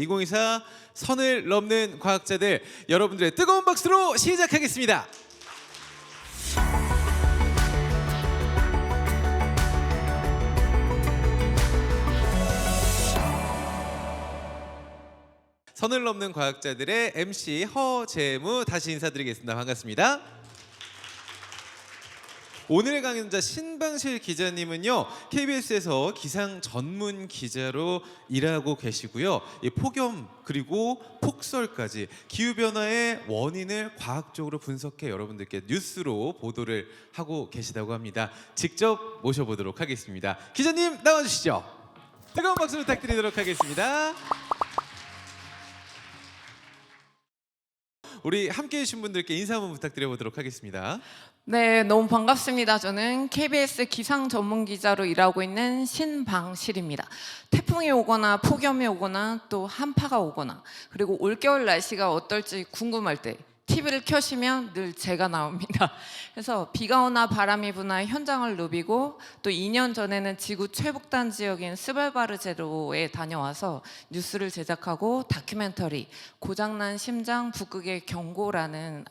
2024 선을 넘는 과학자들, 여러분들의 뜨거운 박수로 시작하겠습니다. 선을 넘는 과학자들의 MC 허재무 다시 인사드리겠습니다. 반갑습니다. 오늘의 강연자 신방실 기자님은요, KBS에서 기상 전문 기자로 일하고 계시고요. 이 폭염 그리고 폭설까지 기후변화의 원인을 과학적으로 분석해 여러분들께 뉴스로 보도를 하고 계시다고 합니다. 직접 모셔보도록 하겠습니다. 기자님 나와주시죠. 뜨거운 박수 부탁드리도록 하겠습니다. 우리 함께해 주신 분들께 인사 한번 부탁드려보도록 하겠습니다. 네, 너무 반갑습니다. 저는 KBS 기상 전문 기자로 일하고 있는 신방실입니다. 태풍이 오거나 폭염이 오거나 또 한파가 오거나 그리고 올겨울 날씨가 어떨지 궁금할 때 TV를 켜시면 늘 제가 나옵니다. 그래서 비가 오나 바람이 부나 현장을 누비고 또 2년 전에는 지구 최북단 지역인 스발바르제로에 다녀와서 뉴스를 제작하고 다큐멘터리 고장난 심장 북극의 경고라는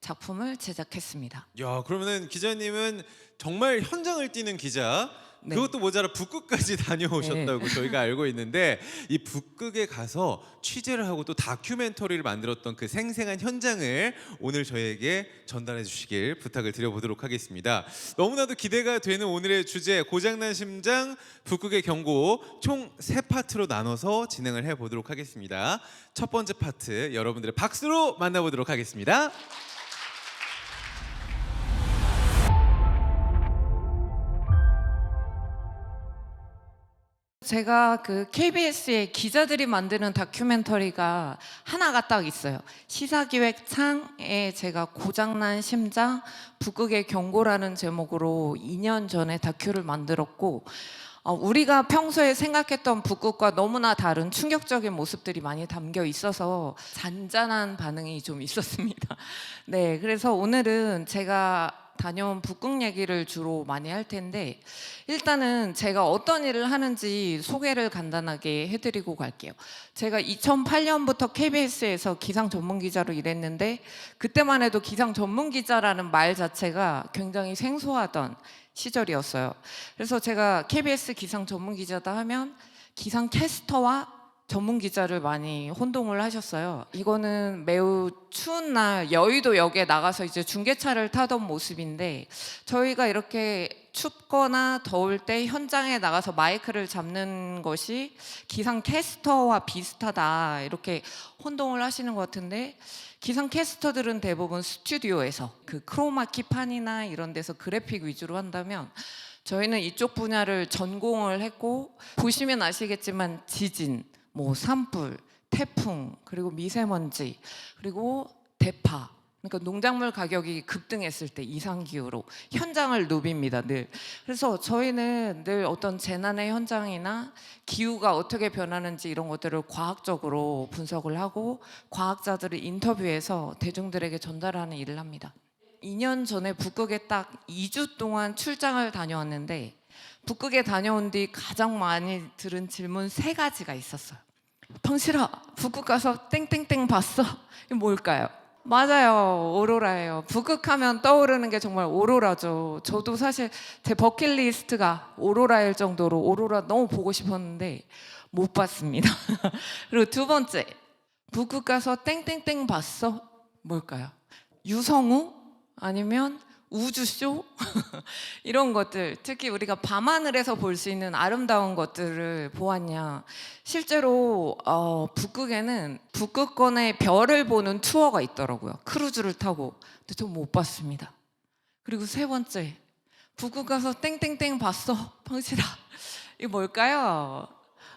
작품을 제작했습니다. 야, 그러면은 기자님은 정말 현장을 뛰는 기자. 네. 그것도 모자라 북극까지 다녀오셨다고 저희가 알고 있는데, 이 북극에 가서 취재를 하고 또 다큐멘터리를 만들었던 그 생생한 현장을 오늘 저희에게 전달해 주시길 부탁을 드려보도록 하겠습니다. 너무나도 기대가 되는 오늘의 주제, 고장난 심장 북극의 경고, 총 3파트로 나눠서 진행을 해보도록 하겠습니다. 첫 번째 파트 여러분들의 박수로 만나보도록 하겠습니다. 제가 그 KBS의 기자들이 만드는 다큐멘터리가 하나가 딱 있어요. 시사기획창에 제가 고장난 심장 북극의 경고라는 제목으로 2년 전에 다큐를 만들었고, 우리가 평소에 생각했던 북극과 너무나 다른 충격적인 모습들이 많이 담겨 있어서 잔잔한 반응이 좀 있었습니다. 네, 그래서 오늘은 제가 다녀온 북극 얘기를 주로 많이 할 텐데, 일단은 제가 어떤 일을 하는지 소개를 간단하게 해드리고 갈게요. 제가 2008년부터 KBS에서 기상 전문 기자로 일했는데, 그때만 해도 기상 전문 기자라는 말 자체가 굉장히 생소하던 시절이었어요. 그래서 제가 KBS 기상 전문 기자다 하면 기상 캐스터와 전문 기자를 많이 혼동을 하셨어요. 이거는 매우 추운 날 여의도역에 나가서 이제 중계차를 타던 모습인데, 저희가 이렇게 춥거나 더울 때 현장에 나가서 마이크를 잡는 것이 기상 캐스터와 비슷하다, 이렇게 혼동을 하시는 것 같은데, 기상 캐스터들은 대부분 스튜디오에서 그 크로마키판이나 이런 데서 그래픽 위주로 한다면, 저희는 이쪽 분야를 전공을 했고, 보시면 아시겠지만 지진, 산불, 태풍, 그리고 미세먼지, 그리고 대파, 그러니까 농작물 가격이 급등했을 때 이상기후로 현장을 누빕니다, 늘. 그래서 저희는 늘 어떤 재난의 현장이나 기후가 어떻게 변하는지 이런 것들을 과학적으로 분석을 하고 과학자들을 인터뷰해서 대중들에게 전달하는 일을 합니다. 2년 전에 북극에 딱 2주 동안 출장을 다녀왔는데, 북극에 다녀온 뒤 가장 많이 들은 질문 3가지가 있었어요. 방실아, 북극 가서 땡땡땡 봤어? 이게 뭘까요? 맞아요, 오로라예요. 북극하면 떠오르는 게 정말 오로라죠. 저도 사실 제 버킷리스트가 오로라일 정도로 오로라 너무 보고 싶었는데 못 봤습니다. 그리고 두 번째, 북극 가서 땡땡땡 봤어? 뭘까요? 유성우? 아니면 우주쇼? 이런 것들, 특히 우리가 밤하늘에서 볼 수 있는 아름다운 것들을 보았냐. 실제로 북극에는 북극권의 별을 보는 투어가 있더라고요. 크루즈를 타고. 근데 전 못 봤습니다. 그리고 세 번째, 북극 가서 땡땡땡 봤어? 방실아, 이게 뭘까요?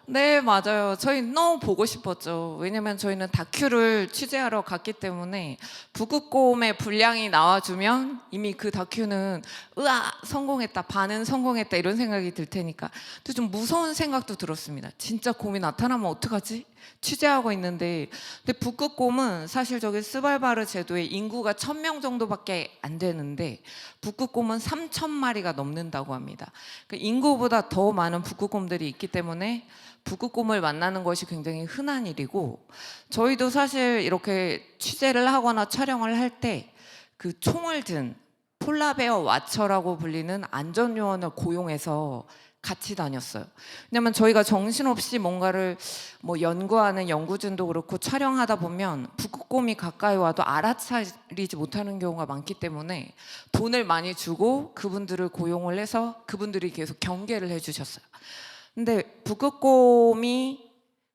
네, 맞아요. 저희 너무 보고 싶었죠. 왜냐면 저희는 다큐를 취재하러 갔기 때문에 북극곰의 분량이 나와주면 이미 그 다큐는 으아, 성공했다, 반은 성공했다, 이런 생각이 들 테니까. 근데 좀 무서운 생각도 들었습니다. 진짜 곰이 나타나면 어떡하지? 취재하고 있는데. 근데 북극곰은 사실 저기 스발바르 제도의 인구가 1000명 정도밖에 안 되는데 북극곰은 3000마리가 넘는다고 합니다. 그 인구보다 더 많은 북극곰들이 있기 때문에 북극곰을 만나는 것이 굉장히 흔한 일이고 저희도 사실 이렇게 취재를 하거나 촬영을 할 때 그 총을 든 폴라베어 와처라고 불리는 안전요원을 고용해서 같이 다녔어요. 왜냐면 저희가 정신없이 뭔가를 뭐 연구하는 연구진도 그렇고 촬영하다 보면 북극곰이 가까이 와도 알아차리지 못하는 경우가 많기 때문에 돈을 많이 주고 그분들을 고용을 해서 그분들이 계속 경계를 해주셨어요. 근데 북극곰이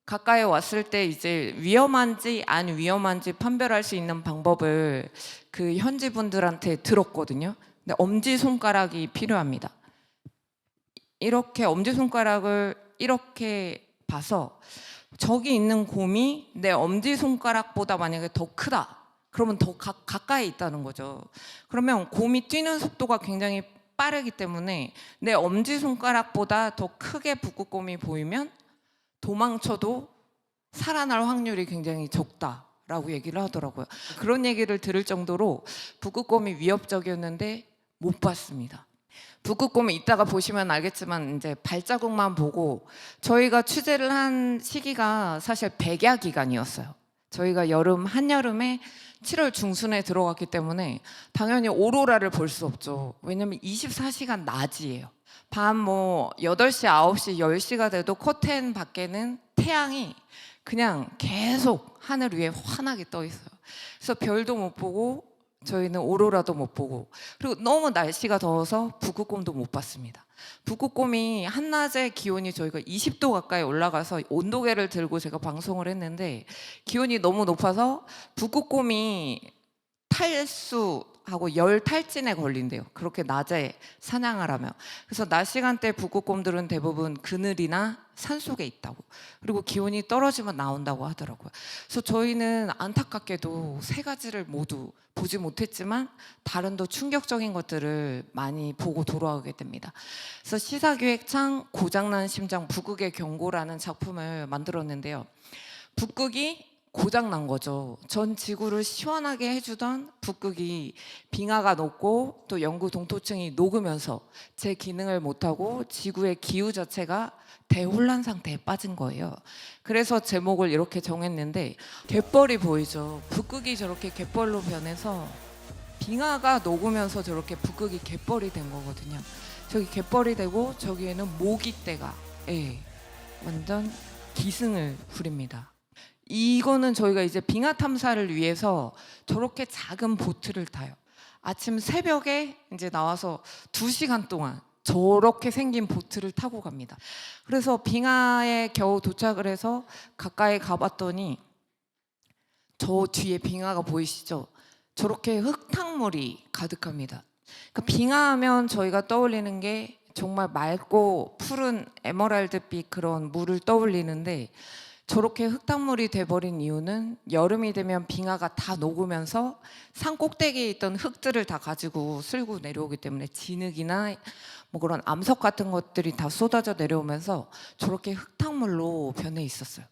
가까이 왔을 때 이제 위험한지 안 위험한지 판별할 수 있는 방법을 그 현지 분들한테 들었거든요. 근데 엄지 손가락이 필요합니다. 이렇게 엄지 손가락을 이렇게 봐서 저기 있는 곰이 내 엄지 손가락보다 만약에 더 크다. 그러면 더 가까이 있다는 거죠. 그러면 곰이 뛰는 속도가 굉장히 빠르기 때문에 내 엄지 손가락보다 더 크게 북극곰이 보이면 도망쳐도 살아날 확률이 굉장히 적다라고 얘기를 하더라고요. 그런 얘기를 들을 정도로 북극곰이 위협적이었는데 못 봤습니다. 북극곰이 이따가 보시면 알겠지만 이제 발자국만 보고 저희가 취재를 한 시기가 사실 백야 기간이었어요. 저희가 한여름에 7월 중순에 들어갔기 때문에 당연히 오로라를 볼 수 없죠. 왜냐면 24시간 낮이에요. 밤 뭐 8시, 9시, 10시가 돼도 커튼 밖에는 태양이 그냥 계속 하늘 위에 환하게 떠 있어요. 그래서 별도 못 보고 저희는 오로라도 못 보고 그리고 너무 날씨가 더워서 북극곰도 못 봤습니다. 북극곰이 한낮에 기온이 저희가 20도 가까이 올라가서 온도계를 들고 제가 방송을 했는데 기온이 너무 높아서 북극곰이 탈수하고 열 탈진에 걸린대요. 그렇게 낮에 사냥을 하면. 그래서 낮 시간대 북극곰들은 대부분 그늘이나 산속에 있다고. 그리고 기온이 떨어지면 나온다고 하더라고요. 그래서 저희는 안타깝게도 세 가지를 모두 보지 못했지만 다른 더 충격적인 것들을 많이 보고 돌아오게 됩니다. 그래서 시사기획창 고장난 심장 북극의 경고라는 작품을 만들었는데요. 북극이 고장난 거죠. 전 지구를 시원하게 해주던 북극이 빙하가 녹고 또 영구 동토층이 녹으면서 제 기능을 못하고 지구의 기후 자체가 대혼란 상태에 빠진 거예요. 그래서 제목을 이렇게 정했는데 갯벌이 보이죠. 북극이 저렇게 갯벌로 변해서 빙하가 녹으면서 저렇게 북극이 갯벌이 된 거거든요. 저기 갯벌이 되고 저기에는 모기떼가 완전 기승을 부립니다. 이거는 저희가 이제 빙하 탐사를 위해서 저렇게 작은 보트를 타요. 아침 새벽에 이제 나와서 2시간 동안 저렇게 생긴 보트를 타고 갑니다. 그래서 빙하에 겨우 도착을 해서 가까이 가봤더니 저 뒤에 빙하가 보이시죠? 저렇게 흙탕물이 가득합니다. 그러니까 빙하하면 저희가 떠올리는 게 정말 맑고 푸른 에메랄드빛 그런 물을 떠올리는데 저렇게 흙탕물이 돼버린 이유는 여름이 되면 빙하가 다 녹으면서 산 꼭대기에 있던 흙들을 다 가지고 쓸고 내려오기 때문에 진흙이나 뭐 그런 암석 같은 것들이 다 쏟아져 내려오면서 저렇게 흙탕물로 변해 있었어요.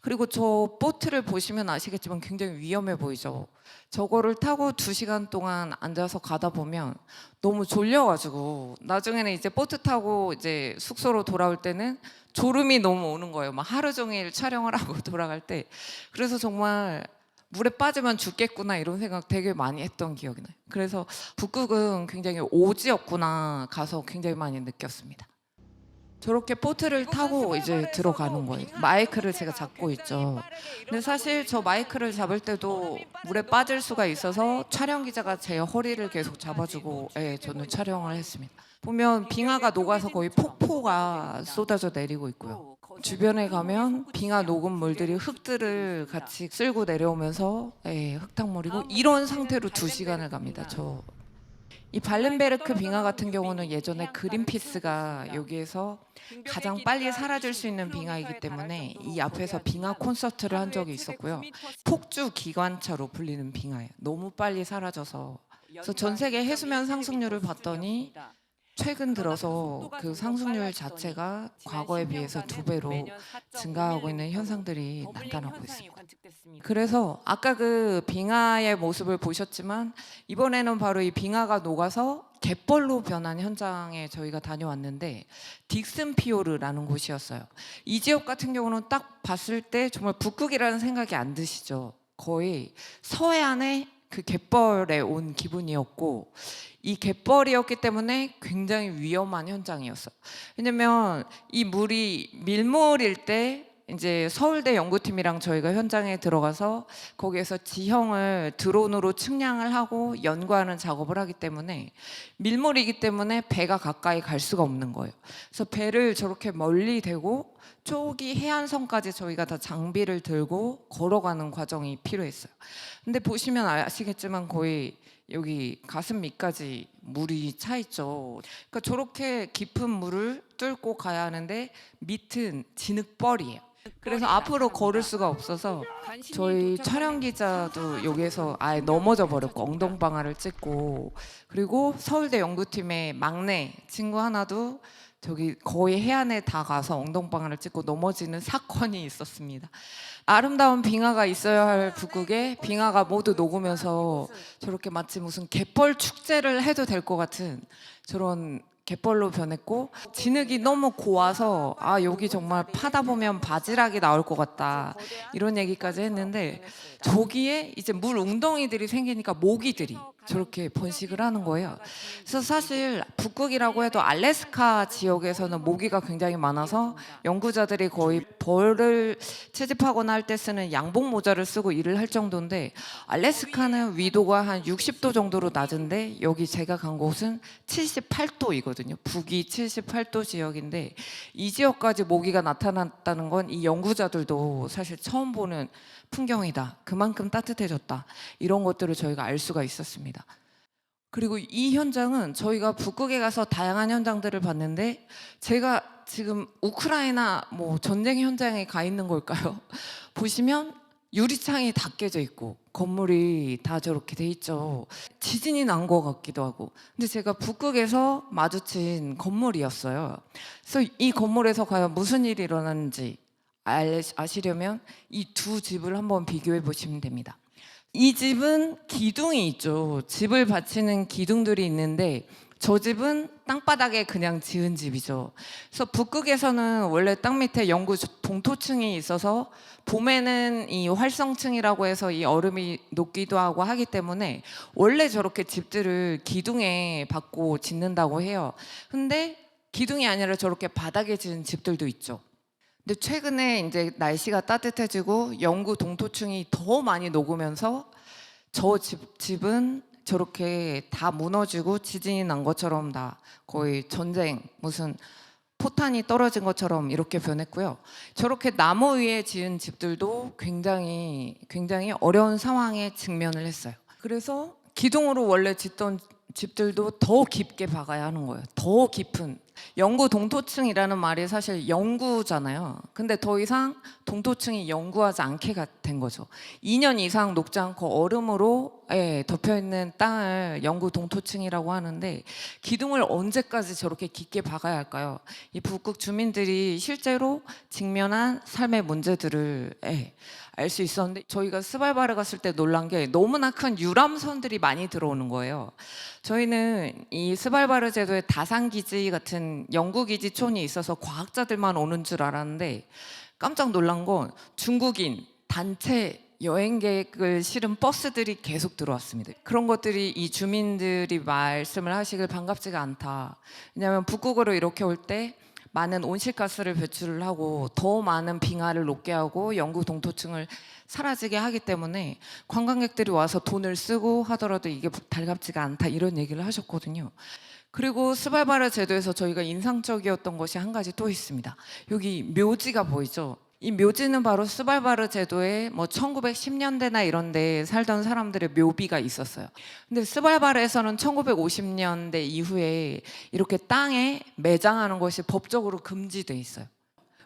그리고 저 보트를 보시면 아시겠지만 굉장히 위험해 보이죠. 저거를 타고 2시간 동안 앉아서 가다 보면 너무 졸려가지고 나중에는 이제 보트 타고 이제 숙소로 돌아올 때는 졸음이 너무 오는 거예요. 막 하루 종일 촬영을 하고 돌아갈 때. 그래서 정말 물에 빠지면 죽겠구나 이런 생각 되게 많이 했던 기억이 나요. 그래서 북극은 굉장히 오지였구나 가서 굉장히 많이 느꼈습니다. 저렇게 보트를 타고 이제 들어가는 거예요. 마이크를 제가 잡고 있죠. 근데 사실 저 마이크를 잡을 때도 물에 빠질 수가 있어서 촬영 기자가 제 허리를 계속 잡아주고 저는 촬영을 했습니다. 보면 빙하가 녹아서 거의 폭포가 쏟아져 내리고 있고요. 주변에 가면 빙하 녹은 물들이 흙들을 같이 쓸고 내려오면서 흙탕물이고 이런 상태로 2시간을 갑니다. 이 발렌베르크 빙하 같은 경우는 예전에 그린피스가 여기에서 가장 빨리 사라질 수 있는 빙하이기 때문에 이 앞에서 빙하 콘서트를 한 적이 있었고요. 폭주 기관차로 불리는 빙하예요. 너무 빨리 사라져서. 그래서 전 세계 해수면 상승률을 봤더니 최근 들어서 그 상승률 자체가 과거에 비해서 2배로 증가하고 있는 현상들이 나타나고 있습니다. 그래서 아까 그 빙하의 모습을 보셨지만 이번에는 바로 이 빙하가 녹아서 갯벌로 변한 현장에 저희가 다녀왔는데 딕슨 피오르라는 곳이었어요. 이 지역 같은 경우는 딱 봤을 때 정말 북극이라는 생각이 안 드시죠. 거의 서해안의 그 갯벌에 온 기분이었고 이 갯벌이었기 때문에 굉장히 위험한 현장이었어요. 왜냐면 이 물이 밀물일 때 이제 서울대 연구팀이랑 저희가 현장에 들어가서 거기에서 지형을 드론으로 측량을 하고 연구하는 작업을 하기 때문에 밀물이기 때문에 배가 가까이 갈 수가 없는 거예요. 그래서 배를 저렇게 멀리 대고 저기 해안선까지 저희가 다 장비를 들고 걸어가는 과정이 필요했어요. 근데 보시면 아시겠지만 거의 여기 가슴 밑까지 물이 차 있죠. 그러니까 저렇게 깊은 물을 뚫고 가야 하는데 밑은 진흙벌이에요. 그래서 앞으로 걸을 수가 없어서 저희 촬영 기자도 여기에서 아예 넘어져 버렸고 엉덩방아를 찍고, 그리고 서울대 연구팀의 막내 친구 하나도 저기 거의 해안에 다 가서 엉덩방아를 찍고 넘어지는 사건이 있었습니다. 아름다운 빙하가 있어야 할 북극에 빙하가 모두 녹으면서 저렇게 마치 무슨 갯벌 축제를 해도 될 것 같은 저런 갯벌로 변했고, 진흙이 너무 고와서 아 여기 정말 파다 보면 바지락이 나올 것 같다 이런 얘기까지 했는데, 저기에 이제 물 웅덩이들이 생기니까 모기들이 저렇게 번식을 하는 거예요. 그래서 사실 북극이라고 해도 알래스카 지역에서는 모기가 굉장히 많아서 연구자들이 거의 벌을 채집하거나 할 때 쓰는 양복 모자를 쓰고 일을 할 정도인데, 알래스카는 위도가 한 60도 정도로 낮은데 여기 제가 간 곳은 78도이거든요. 북위 78도 지역인데 이 지역까지 모기가 나타났다는 건 이 연구자들도 사실 처음 보는 풍경이다, 그만큼 따뜻해졌다, 이런 것들을 저희가 알 수가 있었습니다. 그리고 이 현장은 저희가 북극에 가서 다양한 현장들을 봤는데, 제가 지금 우크라이나 뭐 전쟁 현장에 가 있는 걸까요? 보시면 유리창이 다 깨져 있고 건물이 다 저렇게 돼 있죠. 지진이 난 것 같기도 하고. 근데 제가 북극에서 마주친 건물이었어요. 그래서 이 건물에서 과연 무슨 일이 일어났는지 아시려면 이 두 집을 한번 비교해 보시면 됩니다. 이 집은 기둥이 있죠. 집을 받치는 기둥들이 있는데 저 집은 땅바닥에 그냥 지은 집이죠. 그래서 북극에서는 원래 땅 밑에 영구 동토층이 있어서 봄에는 이 활성층이라고 해서 이 얼음이 녹기도 하고 하기 때문에 원래 저렇게 집들을 기둥에 받고 짓는다고 해요. 근데 기둥이 아니라 저렇게 바닥에 지은 집들도 있죠. 근데 최근에 이제 날씨가 따뜻해지고 영구 동토층이 더 많이 녹으면서 저 집은 저렇게 다 무너지고 지진이 난 것처럼 다 거의 전쟁 무슨 포탄이 떨어진 것처럼 이렇게 변했고요. 저렇게 나무 위에 지은 집들도 굉장히 어려운 상황에 직면을 했어요. 그래서 기둥으로 원래 짓던 집들도 더 깊게 박아야 하는 거예요. 더 깊은. 영구 동토층이라는 말이 사실 영구잖아요. 근데 더 이상 동토층이 영구하지 않게 된 거죠. 2년 이상 녹지 않고 얼음으로 덮여있는 땅을 영구 동토층이라고 하는데, 기둥을 언제까지 저렇게 깊게 박아야 할까요? 이 북극 주민들이 실제로 직면한 삶의 문제들을 알 수 있었는데, 저희가 스발바르 갔을 때 놀란 게 너무나 큰 유람선들이 많이 들어오는 거예요. 저희는 이 스발바르 제도의 다산기지 같은 연구기지촌이 있어서 과학자들만 오는 줄 알았는데, 깜짝 놀란 건 중국인 단체 여행객을 실은 버스들이 계속 들어왔습니다. 그런 것들이 이 주민들이 말씀을 하시길 반갑지가 않다. 왜냐하면 북극으로 이렇게 올 때 많은 온실가스를 배출을 하고 더 많은 빙하를 녹게 하고 영구 동토층을 사라지게 하기 때문에 관광객들이 와서 돈을 쓰고 하더라도 이게 달갑지가 않다, 이런 얘기를 하셨거든요. 그리고 스발바르 제도에서 저희가 인상적이었던 것이 한 가지 또 있습니다. 여기 묘지가 보이죠? 이 묘지는 바로 스발바르 제도에 뭐 1910년대나 이런 데 살던 사람들의 묘비가 있었어요. 근데 스발바르에서는 1950년대 이후에 이렇게 땅에 매장하는 것이 법적으로 금지돼 있어요.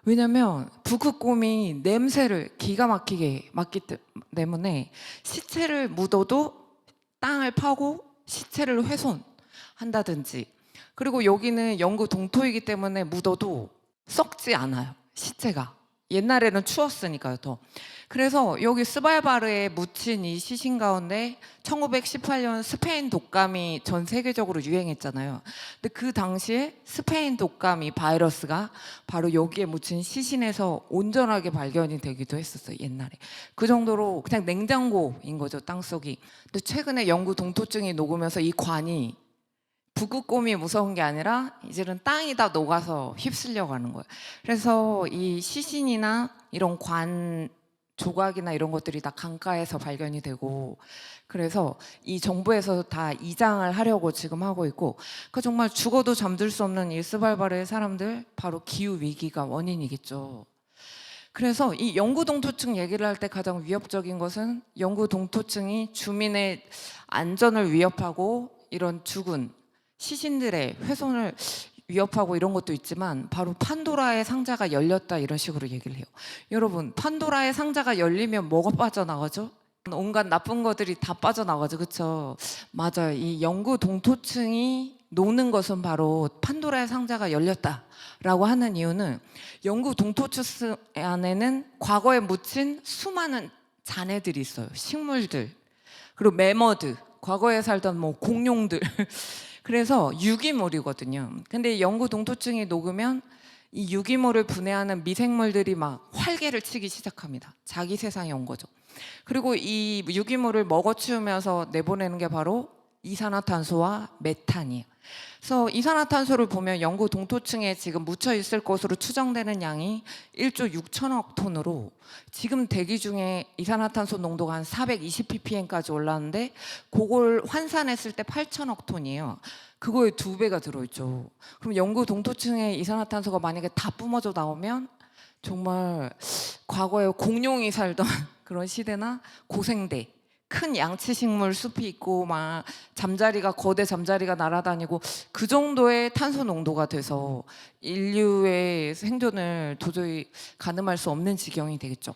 왜냐면 북극곰이 냄새를 기가 막히게 맡기 때문에 시체를 묻어도 땅을 파고 시체를 훼손한다든지, 그리고 여기는 영구 동토이기 때문에 묻어도 썩지 않아요. 시체가. 옛날에는 추웠으니까요, 더. 그래서 여기 스발바르에 묻힌 이 시신 가운데 1918년 스페인 독감이 전 세계적으로 유행했잖아요. 근데 그 당시에 스페인 독감이 바이러스가 바로 여기에 묻힌 시신에서 온전하게 발견이 되기도 했었어요, 옛날에. 그 정도로 그냥 냉장고인 거죠, 땅속이. 근데 최근에 영구 동토증이 녹으면서 이 관이 북극곰이 무서운 게 아니라 이제는 땅이 다 녹아서 휩쓸려 가는 거예요. 그래서 이 시신이나 이런 관 조각이나 이런 것들이 다 강가에서 발견이 되고, 그래서 이 정부에서 다 이장을 하려고 지금 하고 있고, 그 정말 죽어도 잠들 수 없는 이 스발바르의 사람들, 바로 기후 위기가 원인이겠죠. 그래서 이 영구 동토층 얘기를 할 때 가장 위협적인 것은 영구 동토층이 주민의 안전을 위협하고 이런 죽은 시신들의 훼손을 위협하고 이런 것도 있지만, 바로 판도라의 상자가 열렸다 이런 식으로 얘기를 해요. 여러분, 판도라의 상자가 열리면 뭐가 빠져나가죠? 온갖 나쁜 것들이 다 빠져나가죠. 그렇죠? 맞아요. 이 영구 동토층이 녹는 것은 바로 판도라의 상자가 열렸다라고 하는 이유는, 영구 동토층 안에는 과거에 묻힌 수많은 잔해들이 있어요. 식물들, 그리고 매머드, 과거에 살던 뭐 공룡들 그래서 유기물이거든요. 근데 영구 동토층이 녹으면 이 유기물을 분해하는 미생물들이 막 활개를 치기 시작합니다. 자기 세상에 온 거죠. 그리고 이 유기물을 먹어치우면서 내보내는 게 바로 이산화탄소와 메탄이에요. 그래서 이산화탄소를 보면 영구 동토층에 지금 묻혀 있을 것으로 추정되는 양이 1조 6천억 톤으로, 지금 대기 중에 이산화탄소 농도가 한 420ppm까지 올랐는데 그걸 환산했을 때 8천억 톤이에요. 그거의 2배가 들어있죠. 그럼 영구 동토층에 이산화탄소가 만약에 다 뿜어져 나오면 정말 과거에 공룡이 살던 그런 시대나 고생대, 큰 양치식물 숲이 있고 막 잠자리가, 거대 잠자리가 날아다니고, 그 정도의 탄소 농도가 돼서 인류의 생존을 도저히 가늠할 수 없는 지경이 되겠죠.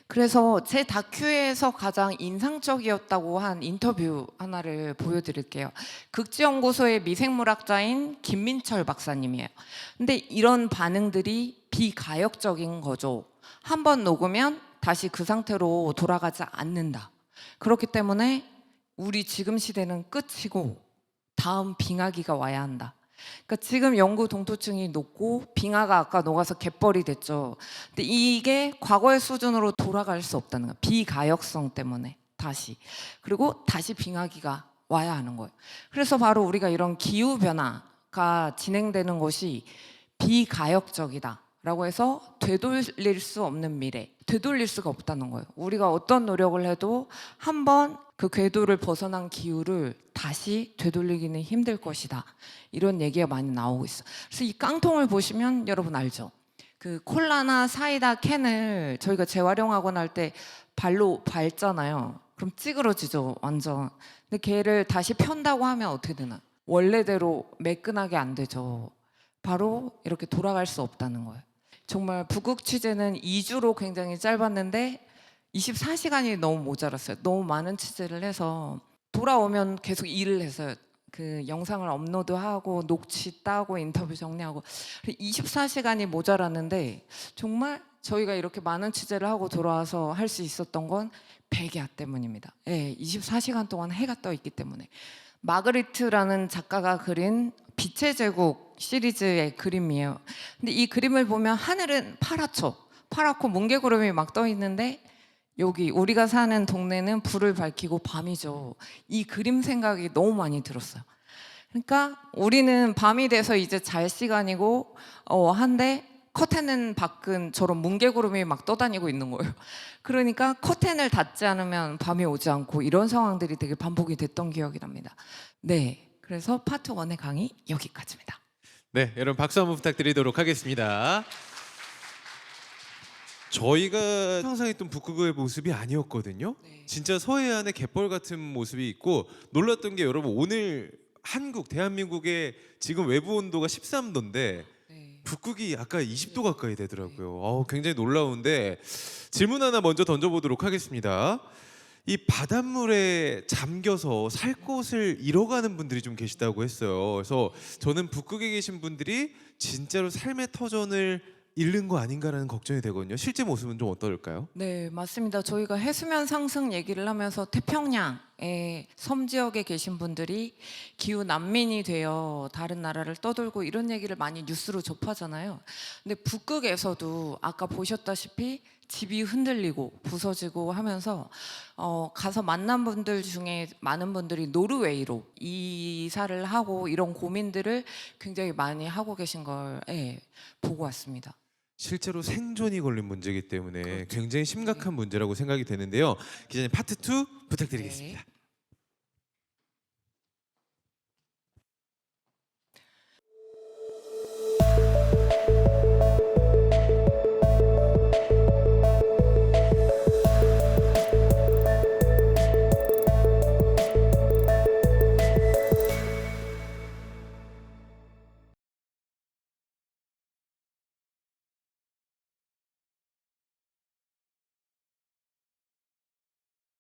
그래서 제 다큐에서 가장 인상적이었다고 한 인터뷰 하나를 보여드릴게요. 극지연구소의 미생물학자인 김민철 박사님이에요. 근데 이런 반응들이 비가역적인 거죠. 한번 녹으면 다시 그 상태로 돌아가지 않는다. 그렇기 때문에 우리 지금 시대는 끝이고 다음 빙하기가 와야 한다. 그러니까 지금 영구 동토층이 녹고 빙하가 아까 녹아서 갯벌이 됐죠. 근데 이게 과거의 수준으로 돌아갈 수 없다는 거예요. 비가역성 때문에 다시. 그리고 다시 빙하기가 와야 하는 거예요. 그래서 바로 우리가 이런 기후 변화가 진행되는 것이 비가역적이다 라고 해서 되돌릴 수 없는 미래, 되돌릴 수가 없다는 거예요. 우리가 어떤 노력을 해도 한번 그 궤도를 벗어난 기후를 다시 되돌리기는 힘들 것이다, 이런 얘기가 많이 나오고 있어. 그래서 이 깡통을 보시면 여러분 알죠? 그 콜라나 사이다 캔을 저희가 재활용하고 날 때 발로 밟잖아요. 그럼 찌그러지죠, 완전. 근데 걔를 다시 편다고 하면 어떻게 되나? 원래대로 매끈하게 안 되죠. 바로 이렇게 돌아갈 수 없다는 거예요. 정말 북극 취재는 2주로 굉장히 짧았는데 24시간이 너무 모자랐어요. 너무 많은 취재를 해서 돌아오면 계속 일을 했어요. 그 영상을 업로드하고 녹취 따고 인터뷰 정리하고 24시간이 모자랐는데, 정말 저희가 이렇게 많은 취재를 하고 돌아와서 할 수 있었던 건 백야 때문입니다. 예, 24시간 동안 해가 떠 있기 때문에. 마그리트라는 작가가 그린 빛의 제국 시리즈의 그림이에요. 근데 이 그림을 보면 하늘은 파랗죠. 파랗고 뭉게구름이 막 떠 있는데 여기 우리가 사는 동네는 불을 밝히고 밤이죠. 이 그림 생각이 너무 많이 들었어요. 그러니까 우리는 밤이 돼서 이제 잘 시간이고 한데 커튼은 밖은 저런 뭉게구름이 막 떠다니고 있는 거예요. 그러니까 커튼을 닫지 않으면 밤이 오지 않고, 이런 상황들이 되게 반복이 됐던 기억이 납니다. 네, 그래서 파트 1의 강의 여기까지입니다. 네, 여러분 박수 한번 부탁드리도록 하겠습니다. 저희가 상상했던 북극의 모습이 아니었거든요. 네. 진짜 서해안의 갯벌 같은 모습이 있고, 놀랐던 게 여러분, 오늘 한국, 대한민국의 지금 외부 온도가 13도인데 네. 북극이 아까 20도 가까이 되더라고요. 굉장히 놀라운데, 질문 하나 먼저 던져보도록 하겠습니다. 이 바닷물에 잠겨서 살 곳을 잃어가는 분들이 좀 계시다고 했어요. 그래서 저는 북극에 계신 분들이 진짜로 삶의 터전을 잃는 거 아닌가라는 걱정이 되거든요. 실제 모습은 좀 어떨까요? 네, 맞습니다. 저희가 해수면 상승 얘기를 하면서 태평양의 섬 지역에 계신 분들이 기후 난민이 되어 다른 나라를 떠돌고 이런 얘기를 많이 뉴스로 접하잖아요. 근데 북극에서도 아까 보셨다시피 집이 흔들리고 부서지고 하면서 가서 만난 분들 중에 많은 분들이 노르웨이로 이사를 하고 이런 고민들을 굉장히 많이 하고 계신 걸 보고 왔습니다. 실제로 생존이 걸린 문제이기 때문에 그렇죠. 굉장히 심각한 문제라고 생각이 되는데요. 기자님 파트 2 부탁드리겠습니다. 네.